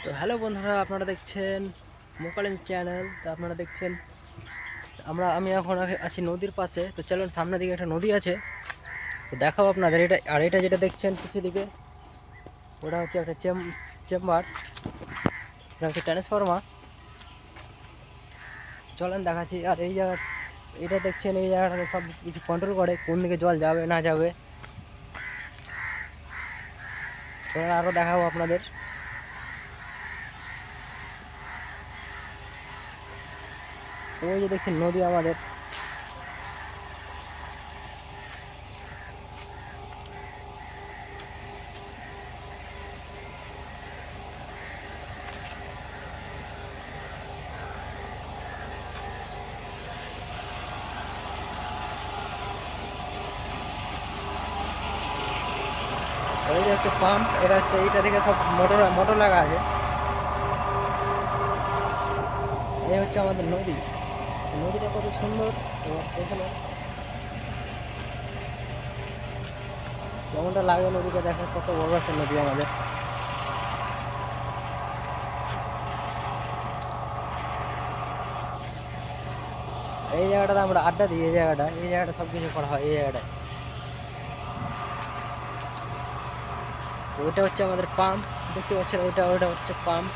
তো হ্যালো বন্ধুরা, আপনারা দেখছেন মোকালিম চ্যানেল। তো আপনারা দেখছেন আমি এখন আছি নদীর পাশে। তো চলুন, সামনের দিকে একটা নদী আছে, তো দেখাবো আপনাদের। এটা যেটা দেখছেন পিছের দিকে, ওটা হচ্ছে একটা চেম্বার, এটা হচ্ছে ট্রান্সফর্মার। চলেন দেখাচ্ছি। আর এই জায়গা, এটা দেখছেন, এই জায়গাটাতে সব কিছু কন্ট্রোল করে, কোন দিকে জল যাবে না যাবে। চলেন আরও দেখাবো আপনাদের। ওই যে দেখছেন নদী আমাদের। এই যে হচ্ছে পাম্প, এটা হচ্ছে এইটা থেকে সব মোটর মোটর লাগা আছে। এই হচ্ছে আমাদের নদী। নদীটা কত সুন্দর, এবার দেখেন কেমনটা লাগে। নদীটা দেখেন কত বড় একটা নদী আমাদের। এই জায়গাটাতে আমরা আড্ডা দিই। এই জায়গাটা সব কিছু করা হয় এই জায়গাটায়। তো ওইটা হচ্ছে আমাদের পাম্প, দেখতে পাচ্ছেন, ওইটা ওইটা হচ্ছে পাম্প।